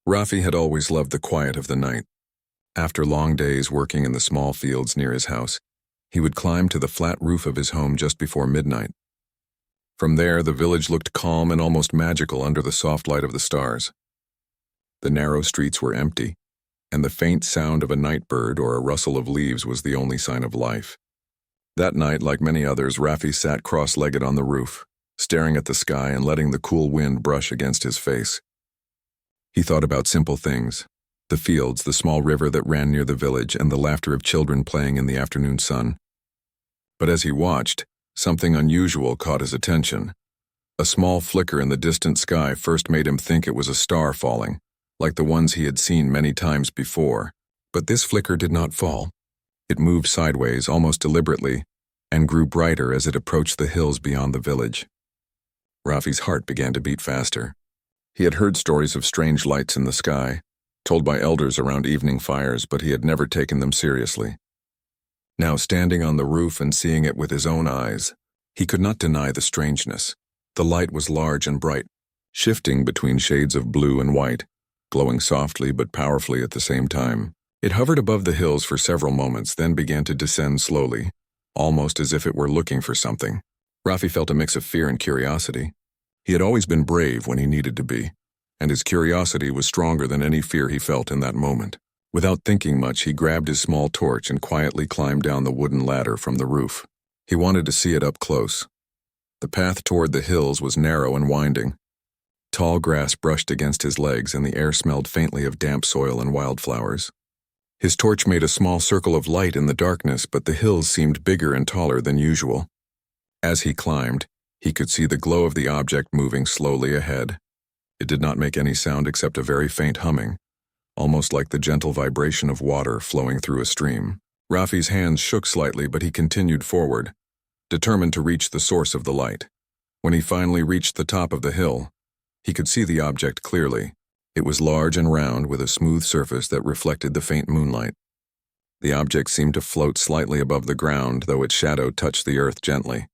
Rafi had always loved the quiet of the night. After long days working in the small fields near his house, he would climb to the flat roof of his home just before midnight. From there, the village looked calm and almost magical under the soft light of the stars. The narrow streets were empty, and the faint sound of a night bird or a rustle of leaves was the only sign of life. That night, like many others, Rafi sat cross-legged on the roof, staring at the sky and letting the cool wind brush against his face. He thought about simple things: the fields, the small river that ran near the village, and the laughter of children playing in the afternoon sun. But as he watched, something unusual caught his attention. A small flicker in the distant sky first made him think it was a star falling, like the ones he had seen many times before. But this flicker did not fall. It moved sideways, almost deliberately, and grew brighter as it approached the hills beyond the village. Rafi's heart began to beat faster. He had heard stories of strange lights in the sky, told by elders around evening fires, but he had never taken them seriously. Now, standing on the roof and seeing it with his own eyes, he could not deny the strangeness. The light was large and bright, shifting between shades of blue and white, glowing softly but powerfully at the same time. It hovered above the hills for several moments, then began to descend slowly, almost as if it were looking for something. Rafi felt a mix of fear and curiosity. He had always been brave when he needed to be, and his curiosity was stronger than any fear he felt in that moment. Without thinking much, he grabbed his small torch and quietly climbed down the wooden ladder from the roof. He wanted to see it up close. The path toward the hills was narrow and winding. Tall grass brushed against his legs, and the air smelled faintly of damp soil and wildflowers. His torch made a small circle of light in the darkness, but the hills seemed bigger and taller than usual. As he climbed, he could see the glow of the object moving slowly ahead. It did not make any sound except a very faint humming, almost like the gentle vibration of water flowing through a stream. Rafi's hands shook slightly, but he continued forward, determined to reach the source of the light. When he finally reached the top of the hill, he could see the object clearly. It was large and round, with a smooth surface that reflected the faint moonlight. The object seemed to float slightly above the ground, though its shadow touched the earth gently.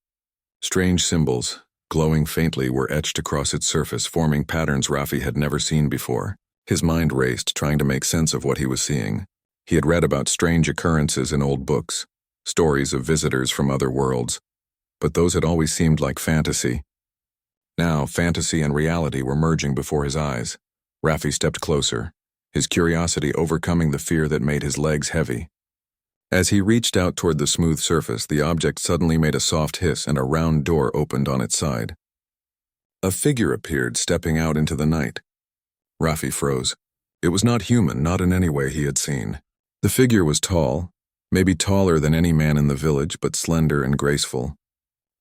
Strange symbols, glowing faintly, were etched across its surface, forming patterns Rafi had never seen before. His mind raced, trying to make sense of what he was seeing. He had read about strange occurrences in old books, stories of visitors from other worlds, but those had always seemed like fantasy. Now, fantasy and reality were merging before his eyes. Rafi stepped closer, his curiosity overcoming the fear that made his legs heavy. As he reached out toward the smooth surface, the object suddenly made a soft hiss and a round door opened on its side. A figure appeared, stepping out into the night. Rafi froze. It was not human, not in any way he had seen. The figure was tall, maybe taller than any man in the village, but slender and graceful.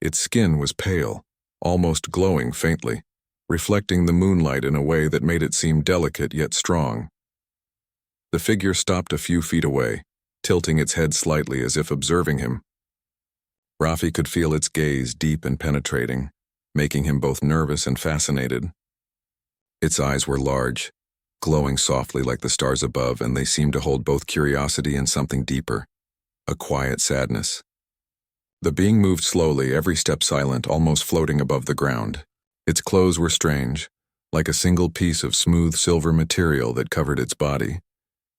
Its skin was pale, almost glowing faintly, reflecting the moonlight in a way that made it seem delicate yet strong. The figure stopped a few feet away, tilting its head slightly as if observing him. Rafi could feel its gaze, deep and penetrating, making him both nervous and fascinated. Its eyes were large, glowing softly like the stars above, and they seemed to hold both curiosity and something deeper, a quiet sadness. The being moved slowly, every step silent, almost floating above the ground. Its clothes were strange, like a single piece of smooth silver material that covered its body.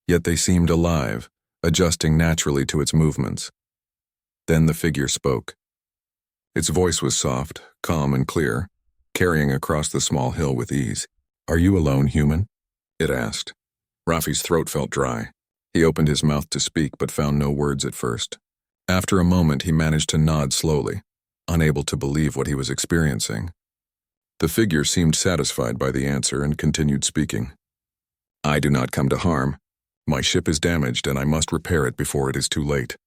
Yet they seemed alive, adjusting naturally to its movements. Then the figure spoke. Its voice was soft, calm, and clear, carrying across the small hill with ease. "Are you alone, human?" it asked. Rafi's throat felt dry. He opened his mouth to speak, but found no words at first. After a moment, he managed to nod slowly, unable to believe what he was experiencing. The figure seemed satisfied by the answer and continued speaking. "I do not come to harm. My ship is damaged and I must repair it before it is too late.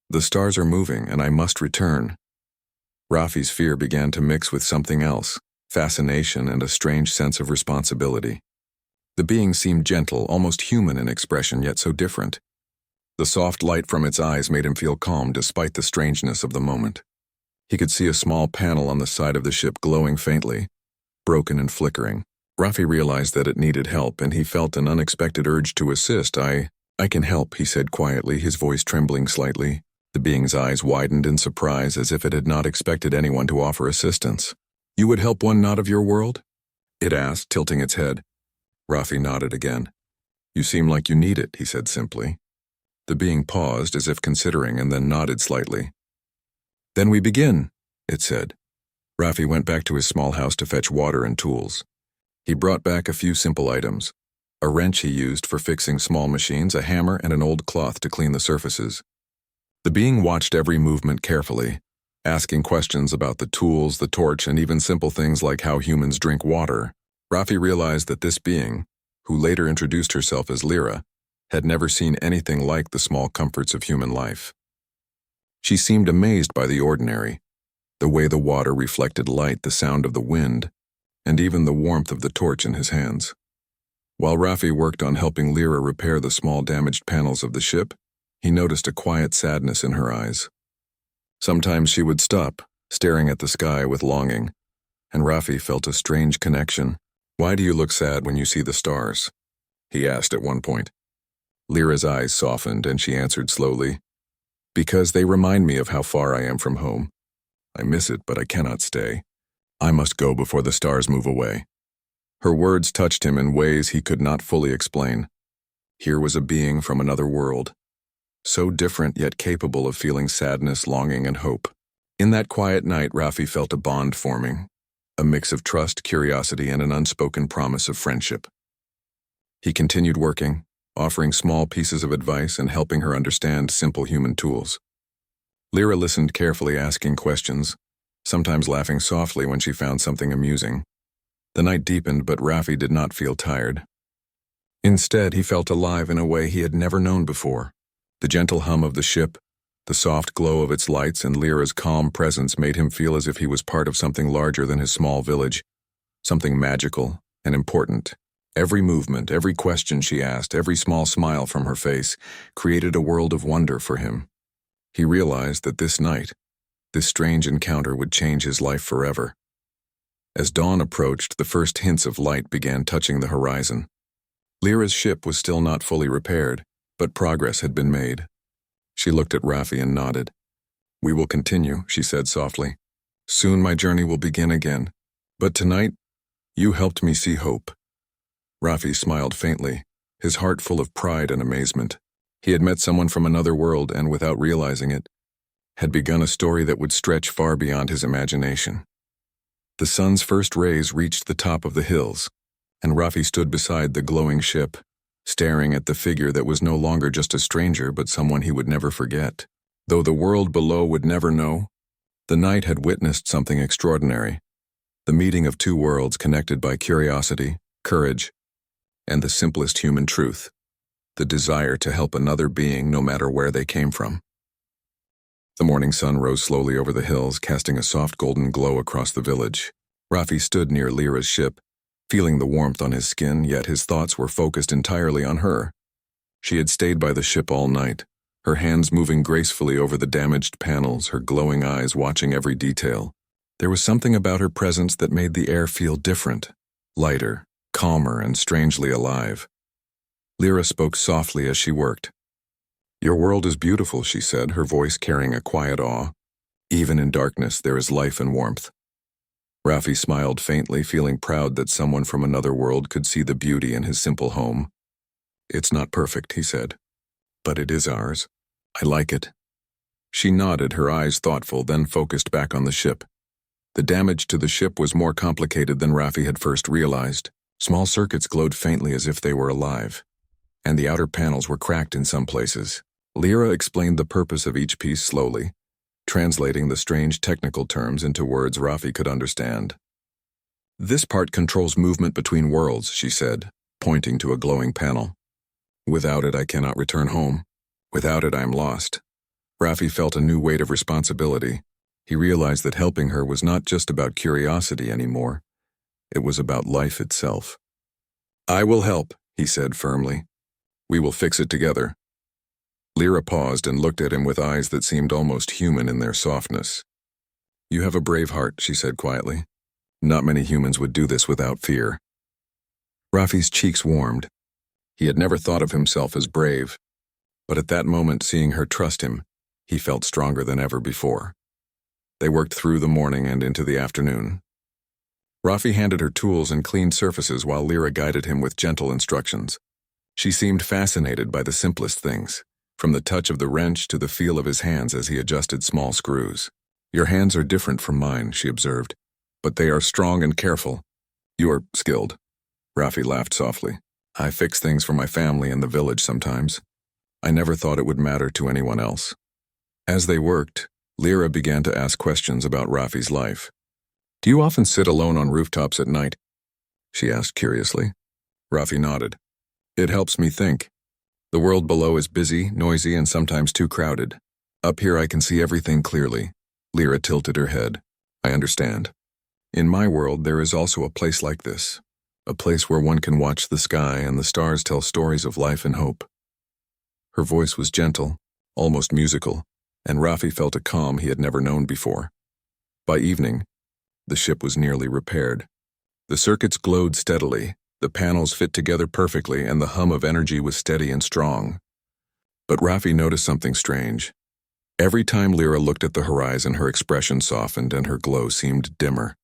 The stars are moving and I must return." Rafi's fear began to mix with something else, fascination and a strange sense of responsibility. The being seemed gentle, almost human in expression, yet so different. The soft light from its eyes made him feel calm despite the strangeness of the moment. He could see a small panel on the side of the ship glowing faintly, broken and flickering. Rafi realized that it needed help, and he felt an unexpected urge to assist. I can help," he said quietly, his voice trembling slightly. The being's eyes widened in surprise, as if it had not expected anyone to offer assistance. "You would help one not of your world?" it asked, tilting its head. Rafi nodded again. You seem like you need it, he said simply. The being paused as if considering and then nodded slightly. Then we begin, it said. Rafi went back to his small house to fetch water and tools. He brought back a few simple items. A wrench he used for fixing small machines, a hammer, and an old cloth to clean the surfaces. The being watched every movement carefully, asking questions about the tools, the torch, and even simple things like how humans drink water. Rafi realized that this being, who later introduced herself as Lyra, had never seen anything like the small comforts of human life. She seemed amazed by the ordinary, the way the water reflected light, the sound of the wind, and even the warmth of the torch in his hands. While Rafi worked on helping Lyra repair the small damaged panels of the ship, he noticed a quiet sadness in her eyes. Sometimes she would stop, staring at the sky with longing, and Rafi felt a strange connection. Why do you look sad when you see the stars? He asked at one point. Lyra's eyes softened and she answered slowly, Because they remind me of how far I am from home. I miss it, but I cannot stay. I must go before the stars move away. Her words touched him in ways he could not fully explain. Here was a being from another world, so different yet capable of feeling sadness, longing, and hope. In that quiet night, Rafi felt a bond forming, a mix of trust, curiosity, and an unspoken promise of friendship. He continued working, offering small pieces of advice and helping her understand simple human tools. Lyra listened carefully, asking questions, sometimes laughing softly when she found something amusing. The night deepened, but Rafi did not feel tired. Instead, he felt alive in a way he had never known before. The gentle hum of the ship, the soft glow of its lights, and Lyra's calm presence made him feel as if he was part of something larger than his small village, something magical and important. Every movement, every question she asked, every small smile from her face created a world of wonder for him. He realized that this night, this strange encounter would change his life forever. As dawn approached, the first hints of light began touching the horizon. Lyra's ship was still not fully repaired, but progress had been made. She looked at Rafi and nodded. We will continue, she said softly. Soon my journey will begin again. But tonight, you helped me see hope. Rafi smiled faintly, his heart full of pride and amazement. He had met someone from another world and, without realizing it, had begun a story that would stretch far beyond his imagination. The sun's first rays reached the top of the hills, and Rafi stood beside the glowing ship, staring at the figure that was no longer just a stranger but someone he would never forget. Though the world below would never know, the night had witnessed something extraordinary, the meeting of two worlds connected by curiosity, courage, and the simplest human truth, the desire to help another being no matter where they came from. The morning sun rose slowly over the hills, casting a soft golden glow across the village. Rafi stood near Lyra's ship, feeling the warmth on his skin, yet his thoughts were focused entirely on her. She had stayed by the ship all night, her hands moving gracefully over the damaged panels, her glowing eyes watching every detail. There was something about her presence that made the air feel different, lighter, calmer, and strangely alive. Lyra spoke softly as she worked. Your world is beautiful, she said, her voice carrying a quiet awe. Even in darkness, there is life and warmth. Rafi smiled faintly, feeling proud that someone from another world could see the beauty in his simple home. It's not perfect, he said, but it is ours. I like it. She nodded, her eyes thoughtful, then focused back on the ship. The damage to the ship was more complicated than Rafi had first realized. Small circuits glowed faintly as if they were alive, and the outer panels were cracked in some places. Lyra explained the purpose of each piece slowly, translating the strange technical terms into words Rafi could understand. This part controls movement between worlds, she said, pointing to a glowing panel. Without it, I cannot return home. Without it, I am lost. Rafi felt a new weight of responsibility. He realized that helping her was not just about curiosity anymore. It was about life itself. I will help, he said firmly. We will fix it together. Lyra paused and looked at him with eyes that seemed almost human in their softness. You have a brave heart, she said quietly. Not many humans would do this without fear. Rafi's cheeks warmed. He had never thought of himself as brave, but at that moment, seeing her trust him, he felt stronger than ever before. They worked through the morning and into the afternoon. Rafi handed her tools and cleaned surfaces while Lyra guided him with gentle instructions. She seemed fascinated by the simplest things, from the touch of the wrench to the feel of his hands as he adjusted small screws. "Your hands are different from mine," she observed, "but they are strong and careful. You are skilled." Rafi laughed softly. "I fix things for my family and the village sometimes. I never thought it would matter to anyone else." As they worked, Lyra began to ask questions about Rafi's life. "Do you often sit alone on rooftops at night?" she asked curiously. Rafi nodded. "It helps me think. The world below is busy, noisy, and sometimes too crowded. Up here I can see everything clearly." Lyra tilted her head. "I understand. In my world there is also a place like this, a place where one can watch the sky and the stars tell stories of life and hope." Her voice was gentle, almost musical, and Rafi felt a calm he had never known before. By evening, the ship was nearly repaired. The circuits glowed steadily, the panels fit together perfectly, and the hum of energy was steady and strong. But Rafi noticed something strange. Every time Lyra looked at the horizon, her expression softened and her glow seemed dimmer.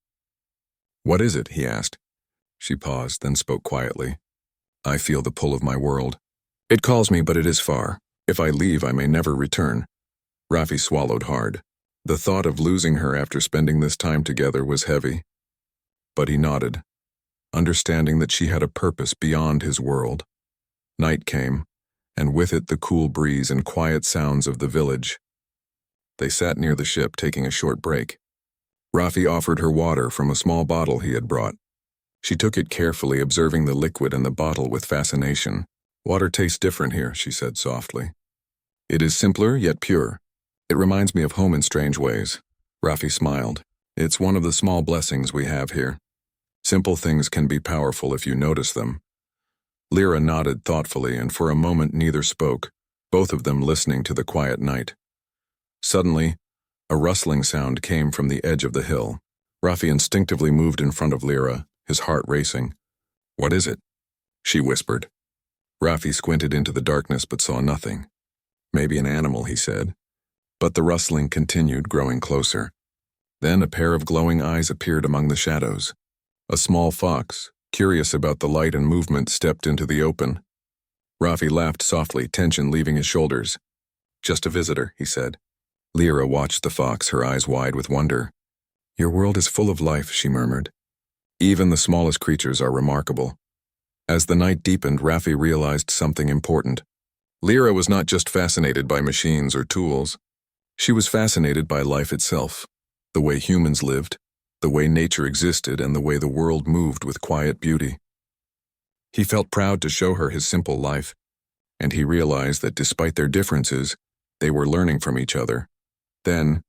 "What is it?" he asked. She paused, then spoke quietly. "I feel the pull of my world. It calls me, but it is far. If I leave, I may never return." Rafi swallowed hard. The thought of losing her after spending this time together was heavy. But he nodded, understanding that she had a purpose beyond his world. Night came, and with it the cool breeze and quiet sounds of the village. They sat near the ship, taking a short break. Rafi offered her water from a small bottle he had brought. She took it carefully, observing the liquid in the bottle with fascination. "Water tastes different here," she said softly. "It is simpler, yet pure. It reminds me of home in strange ways." Rafi smiled. "It's one of the small blessings we have here. Simple things can be powerful if you notice them." Lyra nodded thoughtfully, and for a moment neither spoke, both of them listening to the quiet night. Suddenly, a rustling sound came from the edge of the hill. Rafi instinctively moved in front of Lyra, his heart racing. "What is it?" she whispered. Rafi squinted into the darkness but saw nothing. "Maybe an animal," he said. But the rustling continued, growing closer. Then a pair of glowing eyes appeared among the shadows. A small fox, curious about the light and movement, stepped into the open. Rafi laughed softly, tension leaving his shoulders. "Just a visitor," he said. Lyra watched the fox, her eyes wide with wonder. "Your world is full of life," she murmured. "Even the smallest creatures are remarkable." As the night deepened, Rafi realized something important. Lyra was not just fascinated by machines or tools. She was fascinated by life itself, the way humans lived, the way nature existed, and the way the world moved with quiet beauty. He felt proud to show her his simple life, and he realized that despite their differences, they were learning from each other. Then,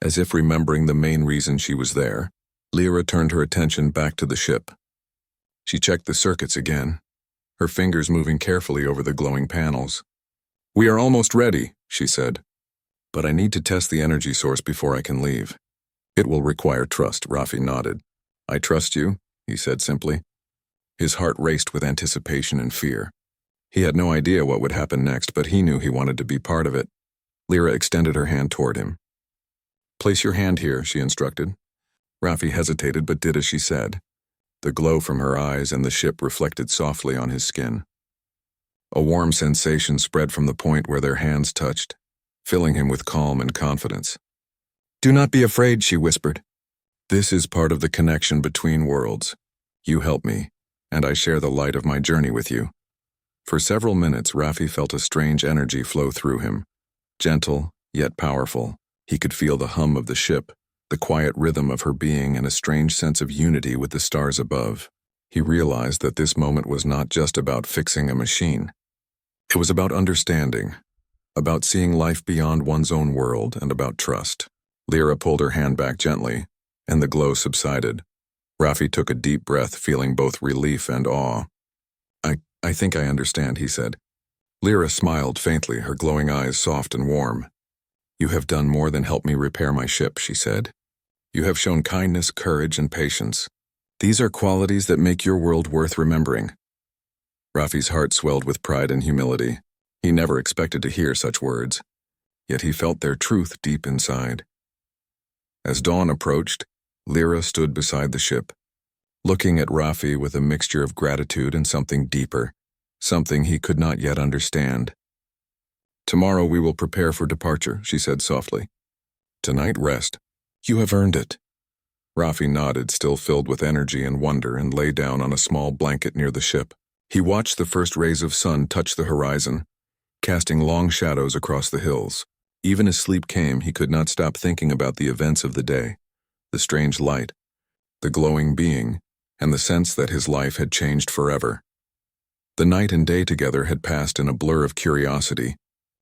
as if remembering the main reason she was there, Lyra turned her attention back to the ship. She checked the circuits again, her fingers moving carefully over the glowing panels. "We are almost ready," she said. "But I need to test the energy source before I can leave." "It will require trust," Rafi nodded. "I trust you," he said simply. His heart raced with anticipation and fear. He had no idea what would happen next, but he knew he wanted to be part of it. Lyra extended her hand toward him. "Place your hand here," she instructed. Rafi hesitated but did as she said. The glow from her eyes and the ship reflected softly on his skin. A warm sensation spread from the point where their hands touched, filling him with calm and confidence. "Do not be afraid," she whispered. "This is part of the connection between worlds. You help me, and I share the light of my journey with you." For several minutes, Rafi felt a strange energy flow through him. Gentle, yet powerful, he could feel the hum of the ship, the quiet rhythm of her being, and a strange sense of unity with the stars above. He realized that this moment was not just about fixing a machine. It was about understanding, about seeing life beyond one's own world, and about trust. Lyra pulled her hand back gently, and the glow subsided. Rafi took a deep breath, feeling both relief and awe. I think I understand," he said. Lyra smiled faintly, her glowing eyes soft and warm. "You have done more than help me repair my ship," she said. "You have shown kindness, courage, and patience. These are qualities that make your world worth remembering." Rafi's heart swelled with pride and humility. He never expected to hear such words, yet he felt their truth deep inside. As dawn approached, Lyra stood beside the ship, looking at Rafi with a mixture of gratitude and something deeper, something he could not yet understand. "Tomorrow we will prepare for departure," she said softly. "Tonight rest. You have earned it." Rafi nodded, still filled with energy and wonder, and lay down on a small blanket near the ship. He watched the first rays of sun touch the horizon, casting long shadows across the hills. Even as sleep came, he could not stop thinking about the events of the day, the strange light, the glowing being, and the sense that his life had changed forever. The night and day together had passed in a blur of curiosity,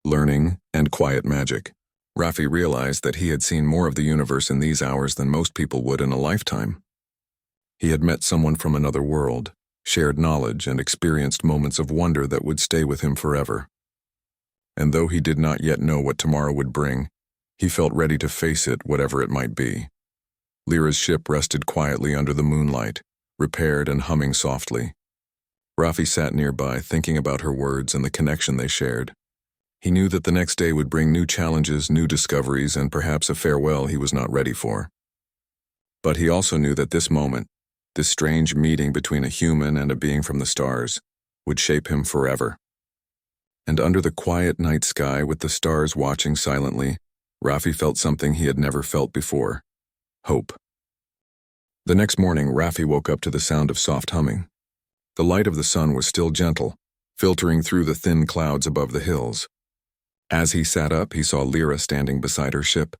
learning, and quiet magic. Rafi realized that he had seen more of the universe in these hours than most people would in a lifetime. He had met someone from another world, shared knowledge, and experienced moments of wonder that would stay with him forever. And though he did not yet know what tomorrow would bring, he felt ready to face it, whatever it might be. Lyra's ship rested quietly under the moonlight, repaired and humming softly. Rafi sat nearby, thinking about her words and the connection they shared. He knew that the next day would bring new challenges, new discoveries, and perhaps a farewell he was not ready for. But he also knew that this moment, this strange meeting between a human and a being from the stars, would shape him forever. And under the quiet night sky with the stars watching silently, Rafi felt something he had never felt before: hope. The next morning, Rafi woke up to the sound of soft humming. The light of the sun was still gentle, filtering through the thin clouds above the hills. As he sat up, he saw Lyra standing beside her ship,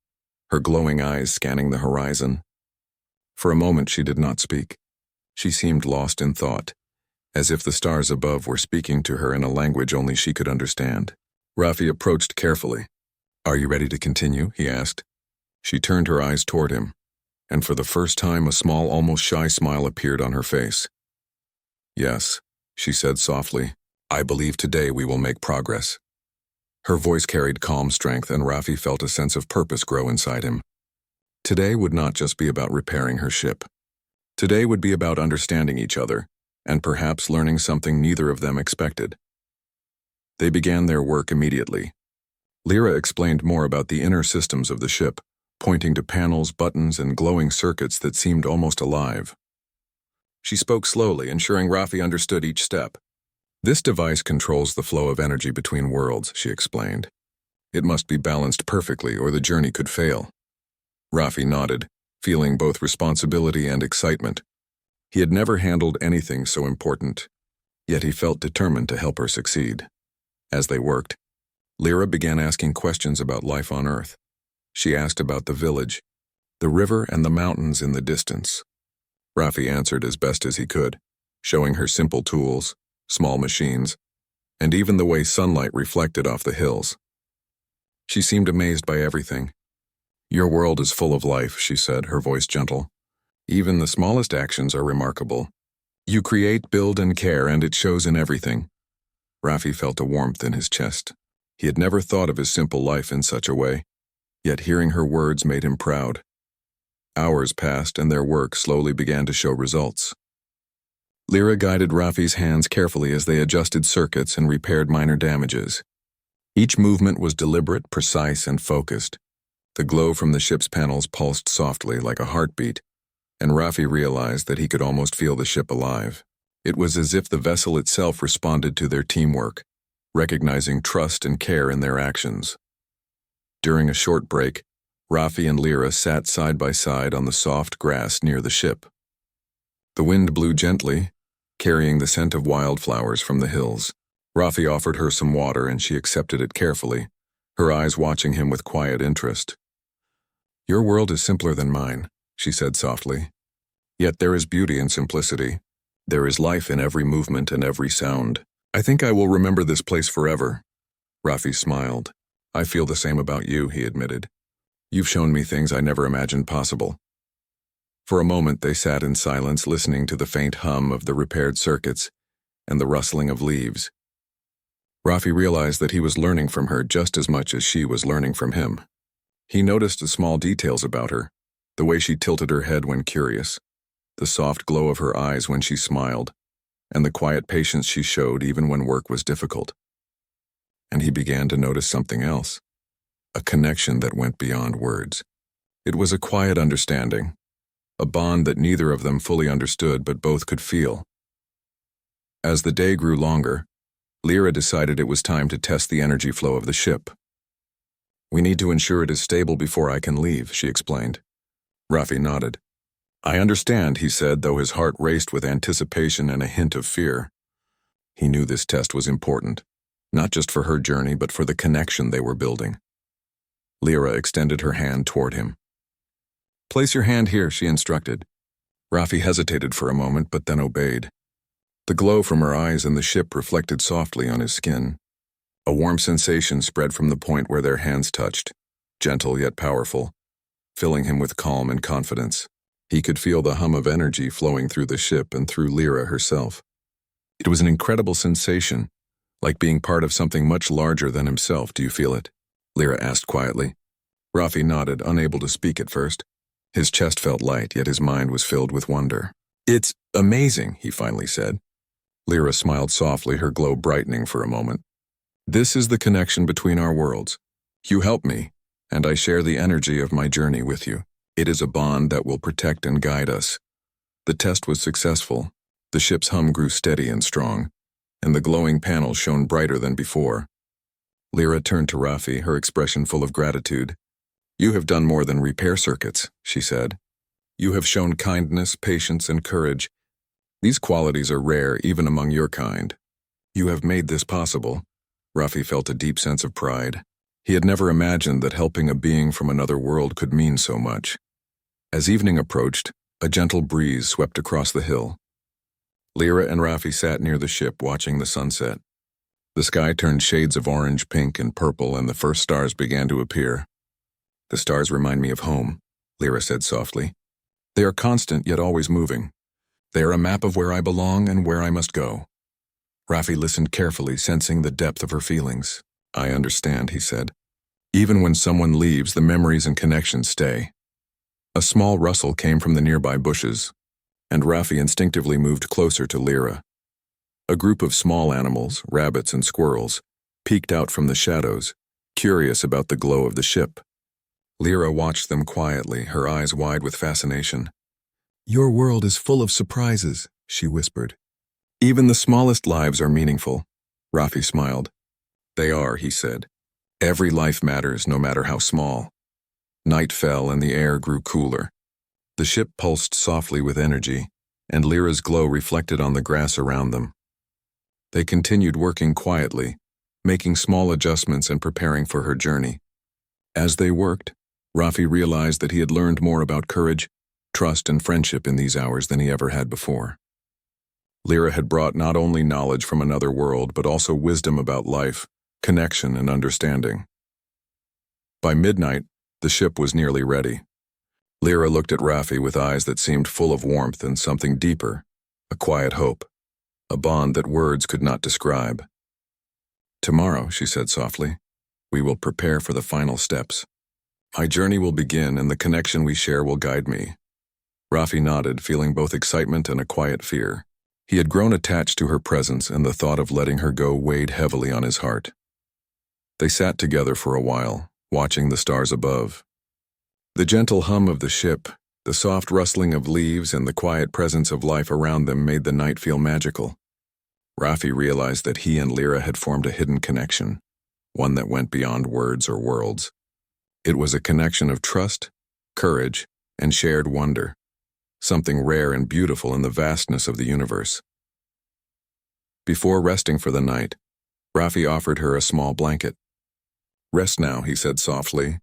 her glowing eyes scanning the horizon. For a moment, she did not speak. She seemed lost in thought, as if the stars above were speaking to her in a language only she could understand. Rafi approached carefully. "Are you ready to continue?" he asked. She turned her eyes toward him, and for the first time a small, almost shy smile appeared on her face. "Yes," she said softly. "I believe today we will make progress." Her voice carried calm strength, and Rafi felt a sense of purpose grow inside him. Today would not just be about repairing her ship. Today would be about understanding each other, and perhaps learning something neither of them expected. They began their work immediately. Lyra explained more about the inner systems of the ship, pointing to panels, buttons, and glowing circuits that seemed almost alive. She spoke slowly, ensuring Rafi understood each step. "This device controls the flow of energy between worlds," she explained. "It must be balanced perfectly or the journey could fail." Rafi nodded, feeling both responsibility and excitement. He had never handled anything so important, yet he felt determined to help her succeed. As they worked, Lyra began asking questions about life on Earth. She asked about the village, the river, and the mountains in the distance. Rafi answered as best as he could, showing her simple tools, small machines, and even the way sunlight reflected off the hills. She seemed amazed by everything. "Your world is full of life," she said, her voice gentle. "Even the smallest actions are remarkable. You create, build, and care, and it shows in everything." Rafi felt a warmth in his chest. He had never thought of his simple life in such a way, yet hearing her words made him proud. Hours passed, and their work slowly began to show results. Lyra guided Rafi's hands carefully as they adjusted circuits and repaired minor damages. Each movement was deliberate, precise, and focused. The glow from the ship's panels pulsed softly like a heartbeat, and Rafi realized that he could almost feel the ship alive. It was as if the vessel itself responded to their teamwork, recognizing trust and care in their actions. During a short break, Rafi and Lyra sat side by side on the soft grass near the ship. The wind blew gently, carrying the scent of wildflowers from the hills. Rafi offered her some water, and she accepted it carefully, her eyes watching him with quiet interest. "Your world is simpler than mine," she said softly. "Yet there is beauty in simplicity. There is life in every movement and every sound. I think I will remember this place forever." Rafi smiled. "I feel the same about you," he admitted. "You've shown me things I never imagined possible." For a moment they sat in silence, listening to the faint hum of the repaired circuits and the rustling of leaves. Rafi realized that he was learning from her just as much as she was learning from him. He noticed the small details about her, the way she tilted her head when curious, the soft glow of her eyes when she smiled, and the quiet patience she showed even when work was difficult. And he began to notice something else, a connection that went beyond words. It was a quiet understanding, a bond that neither of them fully understood but both could feel. As the day grew longer, Lyra decided it was time to test the energy flow of the ship. "We need to ensure it is stable before I can leave," she explained. Raffi nodded. "I understand," he said, though his heart raced with anticipation and a hint of fear. He knew this test was important, not just for her journey but for the connection they were building. Lyra extended her hand toward him. "Place your hand here," she instructed. Raffi hesitated for a moment but then obeyed. The glow from her eyes and the ship reflected softly on his skin. A warm sensation spread from the point where their hands touched, gentle yet powerful, filling him with calm and confidence. He could feel the hum of energy flowing through the ship and through Lyra herself. It was an incredible sensation, like being part of something much larger than himself. "Do you feel it?" Lyra asked quietly. Raffi nodded, unable to speak at first. His chest felt light, yet his mind was filled with wonder. "It's amazing," he finally said. Lyra smiled softly, her glow brightening for a moment. "This is the connection between our worlds. You help me, and I share the energy of my journey with you. It is a bond that will protect and guide us." The test was successful. The ship's hum grew steady and strong, and the glowing panels shone brighter than before. Lyra turned to Raffi, her expression full of gratitude. "You have done more than repair circuits," she said. "You have shown kindness, patience, and courage. These qualities are rare even among your kind. You have made this possible." Raffi felt a deep sense of pride. He had never imagined that helping a being from another world could mean so much. As evening approached, a gentle breeze swept across the hill. Lyra and Raffi sat near the ship watching the sunset. The sky turned shades of orange, pink, and purple, and the first stars began to appear. "The stars remind me of home," Lyra said softly. "They are constant yet always moving. They are a map of where I belong and where I must go." Raffi listened carefully, sensing the depth of her feelings. "I understand," he said. "Even when someone leaves, the memories and connections stay." A small rustle came from the nearby bushes, and Raffi instinctively moved closer to Lyra. A group of small animals, rabbits and squirrels, peeked out from the shadows, curious about the glow of the ship. Lyra watched them quietly, her eyes wide with fascination. "Your world is full of surprises," she whispered. "Even the smallest lives are meaningful." Raffi smiled. "They are," he said. "Every life matters, no matter how small." Night fell and the air grew cooler. The ship pulsed softly with energy, and Lyra's glow reflected on the grass around them. They continued working quietly, making small adjustments and preparing for her journey. As they worked, Raffi realized that he had learned more about courage, trust, and friendship in these hours than he ever had before. Lyra had brought not only knowledge from another world, but also wisdom about life, connection, and understanding. By midnight, the ship was nearly ready. Lyra looked at Raffi with eyes that seemed full of warmth and something deeper, a quiet hope, a bond that words could not describe. "Tomorrow," she said softly, "we will prepare for the final steps. My journey will begin, and the connection we share will guide me." Raffi nodded, feeling both excitement and a quiet fear. He had grown attached to her presence, and the thought of letting her go weighed heavily on his heart. They sat together for a while, watching the stars above. The gentle hum of the ship, the soft rustling of leaves, and the quiet presence of life around them made the night feel magical. Raffi realized that he and Lyra had formed a hidden connection, one that went beyond words or worlds. It was a connection of trust, courage, and shared wonder, something rare and beautiful in the vastness of the universe. Before resting for the night, Raffi offered her a small blanket. "Rest now," he said softly.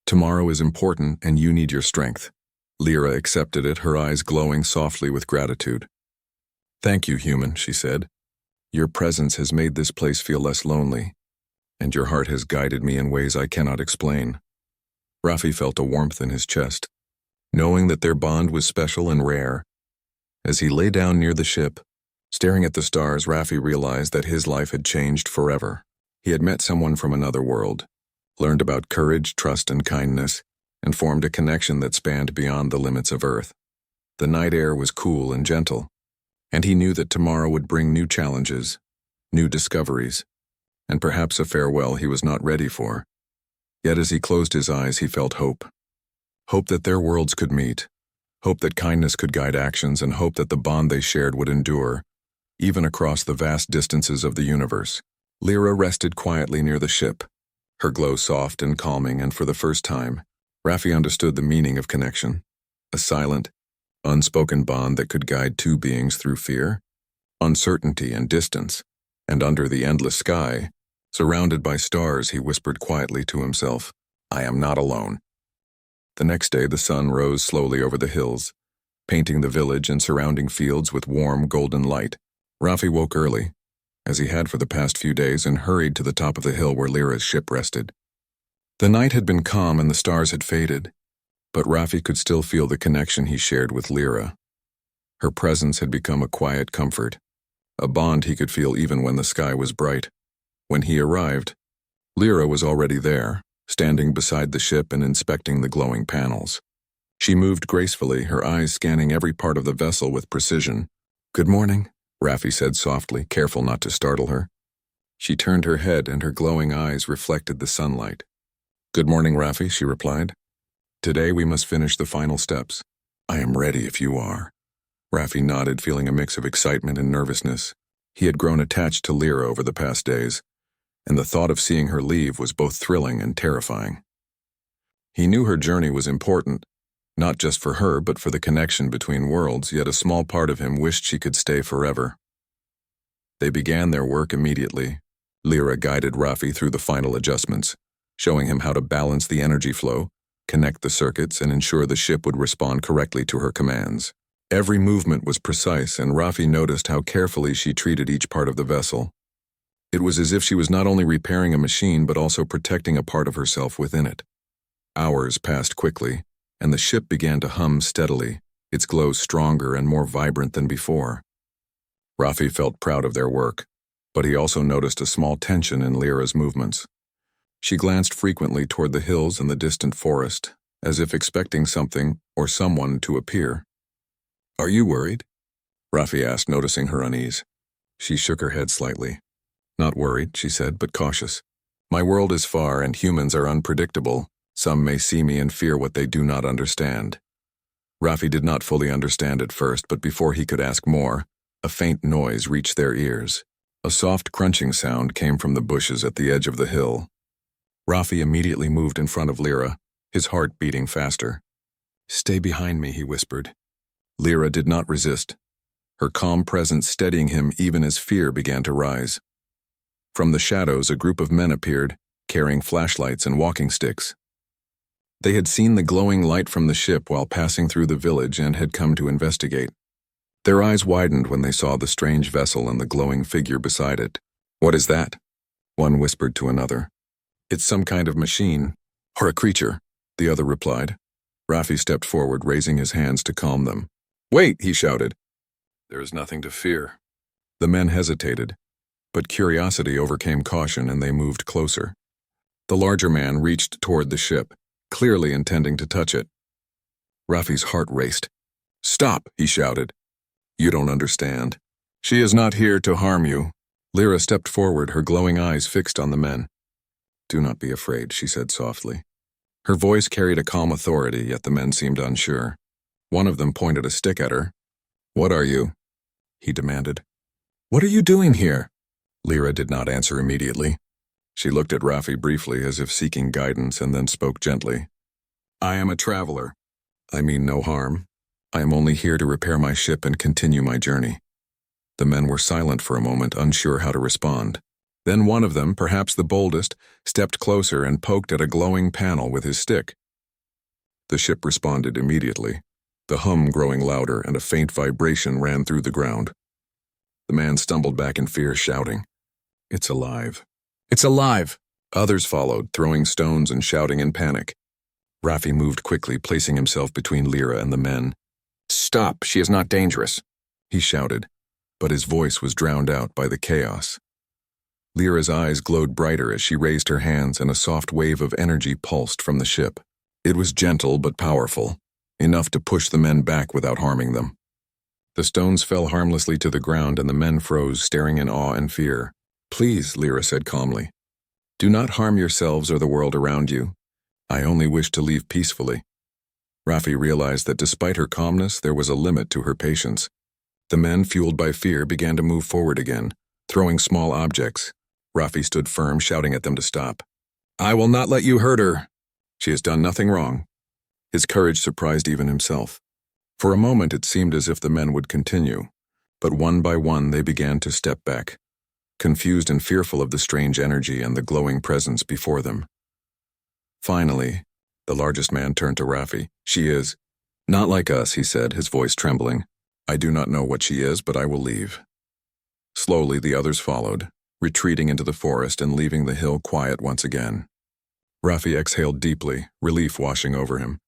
"Tomorrow is important, and you need your strength." Lyra accepted it, her eyes glowing softly with gratitude. "Thank you, human," she said. "Your presence has made this place feel less lonely, and your heart has guided me in ways I cannot explain." Raffi felt a warmth in his chest, knowing that their bond was special and rare. As he lay down near the ship, staring at the stars, Raffi realized that his life had changed forever. He had met someone from another world, learned about courage, trust, and kindness, and formed a connection that spanned beyond the limits of Earth. The night air was cool and gentle, and he knew that tomorrow would bring new challenges, new discoveries, and perhaps a farewell he was not ready for. Yet as he closed his eyes, he felt hope. Hope that their worlds could meet, hope that kindness could guide actions, and hope that the bond they shared would endure, even across the vast distances of the universe. Lyra rested quietly near the ship, her glow soft and calming, and for the first time, Raffi understood the meaning of connection, a silent, unspoken bond that could guide two beings through fear, uncertainty, and distance. And under the endless sky, surrounded by stars, he whispered quietly to himself, "I am not alone." The next day, the sun rose slowly over the hills, painting the village and surrounding fields with warm, golden light. Raffi woke early, as he had for the past few days, and hurried to the top of the hill where Lyra's ship rested. The night had been calm and the stars had faded, but Raffi could still feel the connection he shared with Lyra. Her presence had become a quiet comfort, a bond he could feel even when the sky was bright. When he arrived, Lyra was already there, standing beside the ship and inspecting the glowing panels. She moved gracefully, her eyes scanning every part of the vessel with precision. "Good morning," Raffi said softly, careful not to startle her. She turned her head and her glowing eyes reflected the sunlight. "Good morning, Raffi," she replied. "Today we must finish the final steps." "I am ready if you are." Raffi nodded, feeling a mix of excitement and nervousness. He had grown attached to Lyra over the past days, and the thought of seeing her leave was both thrilling and terrifying. He knew her journey was important, not just for her but for the connection between worlds, yet a small part of him wished she could stay forever. They began their work immediately. Lyra guided Raffi through the final adjustments, showing him how to balance the energy flow, connect the circuits, and ensure the ship would respond correctly to her commands. Every movement was precise, and Raffi noticed how carefully she treated each part of the vessel. It was as if she was not only repairing a machine but also protecting a part of herself within it. Hours passed quickly, and the ship began to hum steadily, its glow stronger and more vibrant than before. Raffi felt proud of their work, but he also noticed a small tension in Lyra's movements. She glanced frequently toward the hills and the distant forest, as if expecting something or someone to appear. "Are you worried?" Raffi asked, noticing her unease. She shook her head slightly. "Not worried," she said, "but cautious. My world is far and humans are unpredictable. Some may see me and fear what they do not understand." Raffi did not fully understand at first, but before he could ask more, a faint noise reached their ears. A soft crunching sound came from the bushes at the edge of the hill. Raffi immediately moved in front of Lyra, his heart beating faster. "Stay behind me," he whispered. Lyra did not resist, her calm presence steadying him even as fear began to rise. From the shadows, a group of men appeared, carrying flashlights and walking sticks. They had seen the glowing light from the ship while passing through the village and had come to investigate. Their eyes widened when they saw the strange vessel and the glowing figure beside it. "What is that?" one whispered to another. "It's some kind of machine, or a creature," the other replied. Raffi stepped forward, raising his hands to calm them. "Wait," he shouted. "There is nothing to fear." The men hesitated, but curiosity overcame caution and they moved closer. The larger man reached toward the ship, clearly intending to touch it. Raffi's heart raced. "Stop," he shouted. "You don't understand. She is not here to harm you." Lyra stepped forward, her glowing eyes fixed on the men. "Do not be afraid," she said softly. Her voice carried a calm authority, yet the men seemed unsure. One of them pointed a stick at her. "What are you?" he demanded. "What are you doing here?" Lyra did not answer immediately. She looked at Raffi briefly as if seeking guidance and then spoke gently. "I am a traveler. I mean no harm. I am only here to repair my ship and continue my journey." The men were silent for a moment, unsure how to respond. Then one of them, perhaps the boldest, stepped closer and poked at a glowing panel with his stick. The ship responded immediately, the hum growing louder and a faint vibration ran through the ground. The man stumbled back in fear, shouting, "It's alive! It's alive!" Others followed, throwing stones and shouting in panic. Raffi moved quickly, placing himself between Lyra and the men. "Stop, she is not dangerous," he shouted, but his voice was drowned out by the chaos. Lyra's eyes glowed brighter as she raised her hands and a soft wave of energy pulsed from the ship. It was gentle but powerful, enough to push the men back without harming them. The stones fell harmlessly to the ground and the men froze, staring in awe and fear. "Please," Lyra said calmly, "do not harm yourselves or the world around you. I only wish to leave peacefully." Rafi realized that despite her calmness, there was a limit to her patience. The men, fueled by fear, began to move forward again, throwing small objects. Rafi stood firm, shouting at them to stop. "I will not let you hurt her. She has done nothing wrong." His courage surprised even himself. For a moment it seemed as if the men would continue, but one by one they began to step back, confused and fearful of the strange energy and the glowing presence before them. Finally, the largest man turned to Rafi. "She is not like us," he said, his voice trembling. "I do not know what she is, but I will leave." Slowly the others followed, retreating into the forest and leaving the hill quiet once again. Rafi exhaled deeply, relief washing over him.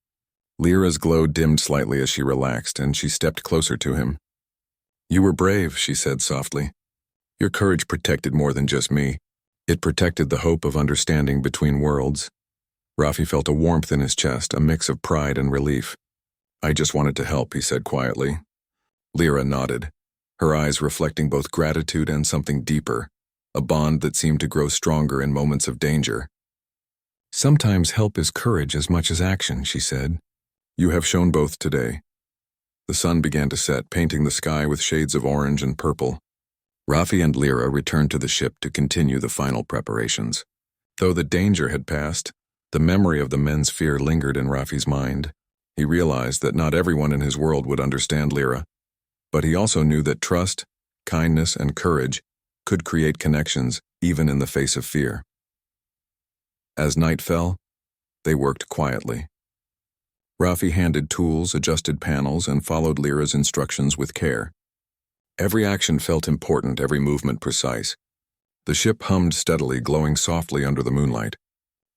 Lyra's glow dimmed slightly as she relaxed, and she stepped closer to him. "You were brave," she said softly. "Your courage protected more than just me. It protected the hope of understanding between worlds." Rafi felt a warmth in his chest, a mix of pride and relief. "I just wanted to help," he said quietly. Lyra nodded, her eyes reflecting both gratitude and something deeper, a bond that seemed to grow stronger in moments of danger. "Sometimes help is courage as much as action," she said. "You have shown both today." The sun began to set, painting the sky with shades of orange and purple. Rafi and Lyra returned to the ship to continue the final preparations. Though the danger had passed, the memory of the men's fear lingered in Rafi's mind. He realized that not everyone in his world would understand Lyra, but he also knew that trust, kindness, and courage could create connections even in the face of fear. As night fell, they worked quietly. Rafi handed tools, adjusted panels, and followed Lyra's instructions with care. Every action felt important, every movement precise. The ship hummed steadily, glowing softly under the moonlight.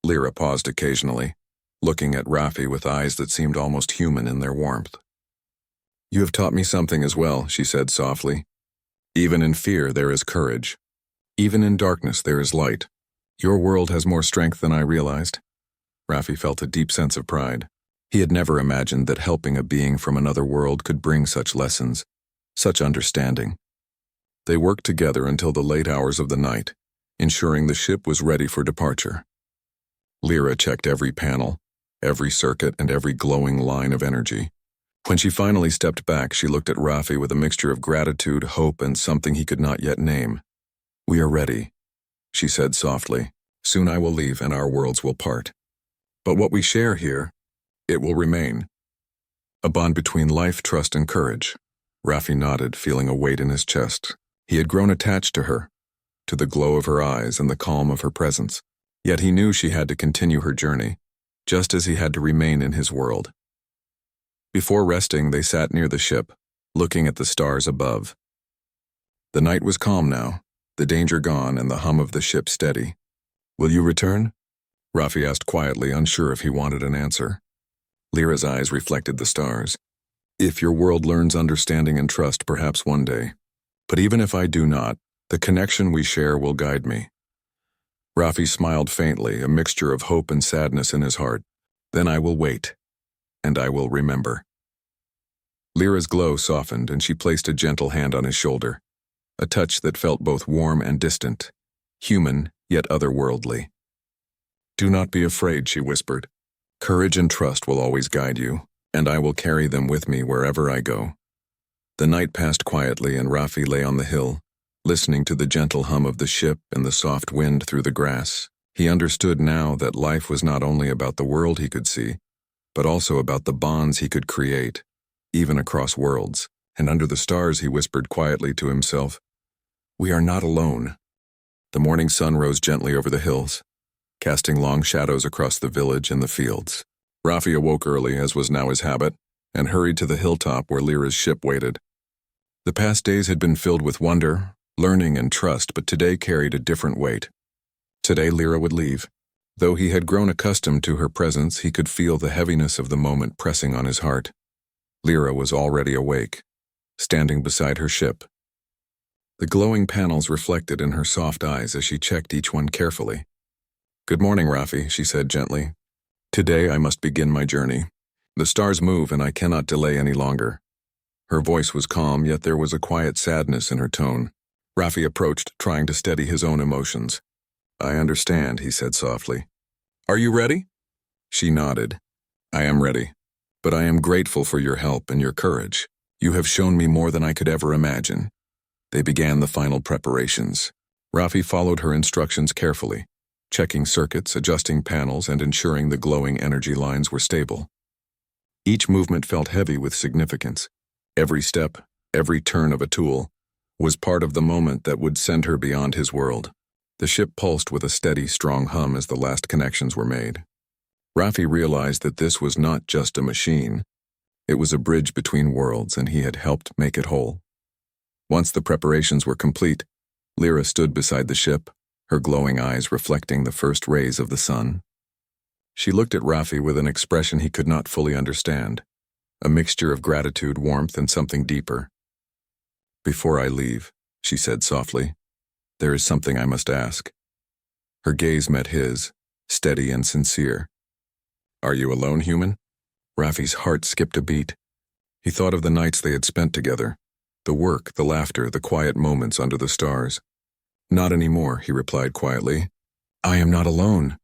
Lyra paused occasionally, looking at Rafi with eyes that seemed almost human in their warmth. "You have taught me something as well," she said softly. "Even in fear there is courage. Even in darkness there is light. Your world has more strength than I realized." Rafi felt a deep sense of pride. He had never imagined that helping a being from another world could bring such lessons, such understanding. They worked together until the late hours of the night, ensuring the ship was ready for departure. Lyra checked every panel, every circuit, and every glowing line of energy. When she finally stepped back, she looked at Rafi with a mixture of gratitude, hope, and something he could not yet name. "We are ready," she said softly. "Soon I will leave and our worlds will part. But what we share here, it will remain. A bond between life, trust, and courage." Rafi nodded, feeling a weight in his chest. He had grown attached to her, to the glow of her eyes and the calm of her presence. Yet he knew she had to continue her journey, just as he had to remain in his world. Before resting, they sat near the ship, looking at the stars above. The night was calm now, the danger gone and the hum of the ship steady. "Will you return?" Rafi asked quietly, unsure if he wanted an answer. Lyra's eyes reflected the stars. "If your world learns understanding and trust, perhaps one day. But even if I do not, the connection we share will guide me." Rafi smiled faintly, a mixture of hope and sadness in his heart. "Then I will wait, and I will remember." Lyra's glow softened, and she placed a gentle hand on his shoulder, a touch that felt both warm and distant, human yet otherworldly. "Do not be afraid," she whispered. "Courage and trust will always guide you, and I will carry them with me wherever I go." The night passed quietly, and Rafi lay on the hill, listening to the gentle hum of the ship and the soft wind through the grass. He understood now that life was not only about the world he could see, but also about the bonds he could create, even across worlds. And under the stars he whispered quietly to himself, "We are not alone." The morning sun rose gently over the hills, casting long shadows across the village and the fields. Rafi awoke early, as was now his habit, and hurried to the hilltop where Lyra's ship waited. The past days had been filled with wonder, learning, and trust, but today carried a different weight. Today Lyra would leave. Though he had grown accustomed to her presence, he could feel the heaviness of the moment pressing on his heart. Lyra was already awake, standing beside her ship. The glowing panels reflected in her soft eyes as she checked each one carefully. "Good morning, Rafi," she said gently. "Today I must begin my journey. The stars move and I cannot delay any longer." Her voice was calm, yet there was a quiet sadness in her tone. Rafi approached, trying to steady his own emotions. "I understand," he said softly. "Are you ready?" She nodded. "I am ready." But I am grateful for your help and your courage. You have shown me more than I could ever imagine." They began the final preparations. Raffi followed her instructions carefully, checking circuits, adjusting panels, and ensuring the glowing energy lines were stable. Each movement felt heavy with significance. Every step, every turn of a tool, was part of the moment that would send her beyond his world. The ship pulsed with a steady, strong hum as the last connections were made. Raffi realized that this was not just a machine. It was a bridge between worlds, and he had helped make it whole. Once the preparations were complete, Lyra stood beside the ship, her glowing eyes reflecting the first rays of the sun. She looked at Raffi with an expression he could not fully understand, a mixture of gratitude, warmth, and something deeper. "Before I leave," she said softly, "there is something I must ask." Her gaze met his, steady and sincere. "Are you alone, human?" Raffi's heart skipped a beat. He thought of the nights they had spent together, the work, the laughter, the quiet moments under the stars. "Not anymore," he replied quietly. "I am not alone."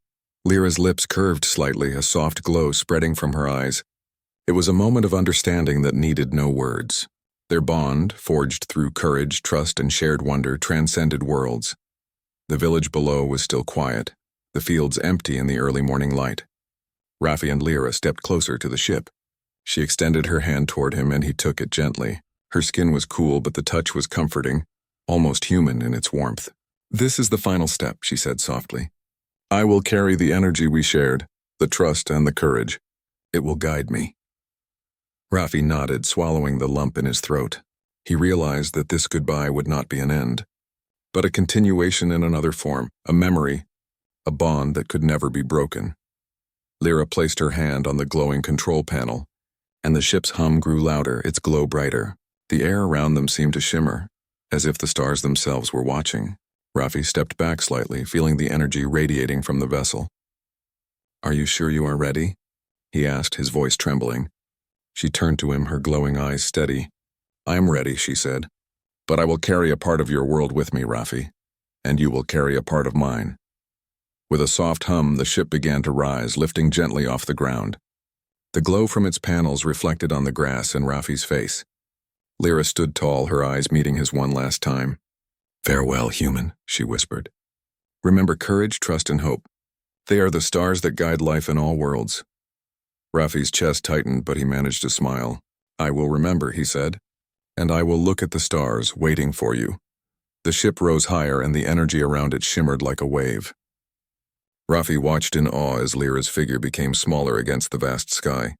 Lyra's lips curved slightly, a soft glow spreading from her eyes. It was a moment of understanding that needed no words. Their bond, forged through courage, trust, and shared wonder, transcended worlds. The village below was still quiet, the fields empty in the early morning light. Raffi and Lyra stepped closer to the ship. She extended her hand toward him, and he took it gently. Her skin was cool, but the touch was comforting, almost human in its warmth. "This is the final step," she said softly. "I will carry the energy we shared, the trust and the courage. It will guide me." Raffi nodded, swallowing the lump in his throat. He realized that this goodbye would not be an end, but a continuation in another form, a memory, a bond that could never be broken. Lyra placed her hand on the glowing control panel, and the ship's hum grew louder, its glow brighter. The air around them seemed to shimmer, as if the stars themselves were watching. Raffi stepped back slightly, feeling the energy radiating from the vessel. "Are you sure you are ready?" he asked, his voice trembling. She turned to him, her glowing eyes steady. "I am ready," she said. "But I will carry a part of your world with me, Raffi, and you will carry a part of mine." With a soft hum, the ship began to rise, lifting gently off the ground. The glow from its panels reflected on the grass and Raffi's face. Lyra stood tall, her eyes meeting his one last time. "Farewell, human," she whispered. "Remember courage, trust, and hope. They are the stars that guide life in all worlds." Raffi's chest tightened, but he managed to smile. "I will remember," he said, "and I will look at the stars, waiting for you." The ship rose higher, and the energy around it shimmered like a wave. Raffi watched in awe as Lyra's figure became smaller against the vast sky.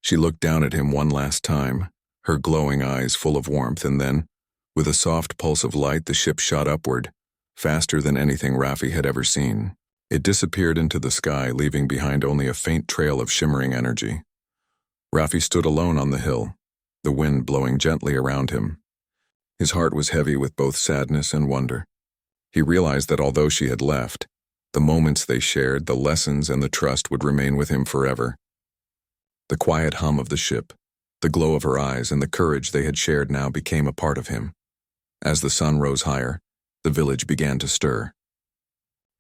She looked down at him one last time, her glowing eyes full of warmth, and then, with a soft pulse of light, the ship shot upward, faster than anything Raffi had ever seen. It disappeared into the sky, leaving behind only a faint trail of shimmering energy. Raffi stood alone on the hill, the wind blowing gently around him. His heart was heavy with both sadness and wonder. He realized that although she had left, the moments they shared, the lessons and the trust would remain with him forever. The quiet hum of the ship, the glow of her eyes, and the courage they had shared now became a part of him. As the sun rose higher, the village began to stir.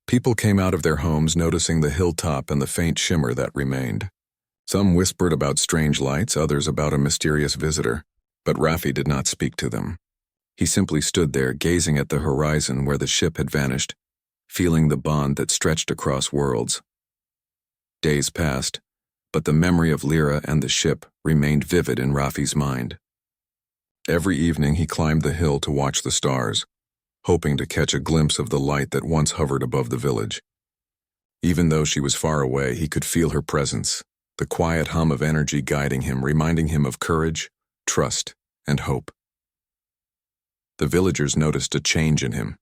People came out of their homes, noticing the hilltop and the faint shimmer that remained. Some whispered about strange lights, others about a mysterious visitor, but Raffi did not speak to them. He simply stood there, gazing at the horizon where the ship had vanished, feeling the bond that stretched across worlds. Days passed, but the memory of Lyra and the ship remained vivid in Raffi's mind. Every evening he climbed the hill to watch the stars, hoping to catch a glimpse of the light that once hovered above the village. Even though she was far away, he could feel her presence, the quiet hum of energy guiding him, reminding him of courage, trust, and hope. The villagers noticed a change in him.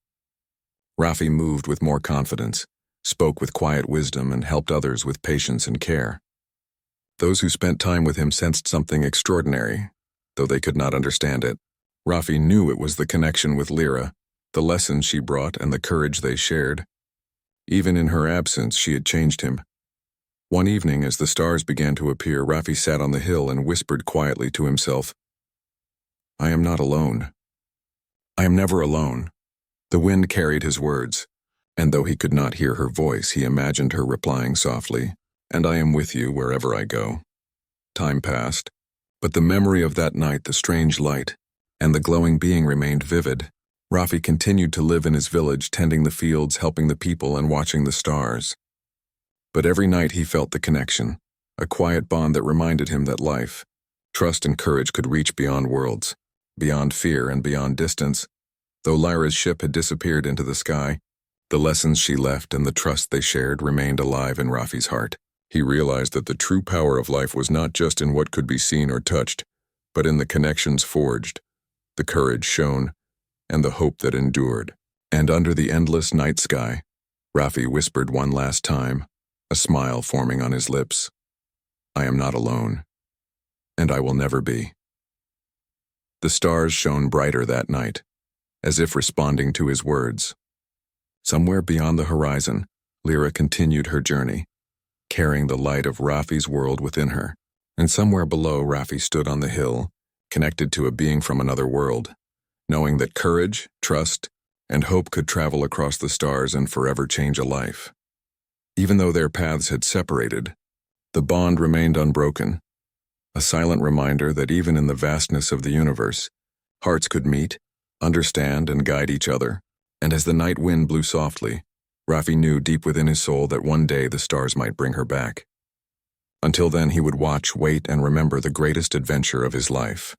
Raffi moved with more confidence, spoke with quiet wisdom, and helped others with patience and care. Those who spent time with him sensed something extraordinary, though they could not understand it. Raffi knew it was the connection with Lyra, the lessons she brought, and the courage they shared. Even in her absence, she had changed him. One evening, as the stars began to appear, Raffi sat on the hill and whispered quietly to himself, "I am not alone. I am never alone." The wind carried his words, and though he could not hear her voice, he imagined her replying softly, "And I am with you wherever I go." Time passed, but the memory of that night, the strange light, and the glowing being remained vivid. Raffi continued to live in his village, tending the fields, helping the people, and watching the stars. But every night he felt the connection, a quiet bond that reminded him that life, trust and courage could reach beyond worlds, beyond fear and beyond distance. Though Lyra's ship had disappeared into the sky, the lessons she left and the trust they shared remained alive in Raffi's heart. He realized that the true power of life was not just in what could be seen or touched, but in the connections forged, the courage shown, and the hope that endured. And under the endless night sky, Raffi whispered one last time, a smile forming on his lips, "I am not alone, and I will never be." The stars shone brighter that night, as if responding to his words. Somewhere beyond the horizon, Lyra continued her journey, carrying the light of Raffi's world within her. And somewhere below, Raffi stood on the hill, connected to a being from another world, knowing that courage, trust, and hope could travel across the stars and forever change a life. Even though their paths had separated, the bond remained unbroken, a silent reminder that even in the vastness of the universe, hearts could meet, understand, and guide each other. And as the night wind blew softly, Raffi knew deep within his soul that one day the stars might bring her back. Until then, he would watch, wait, and remember the greatest adventure of his life.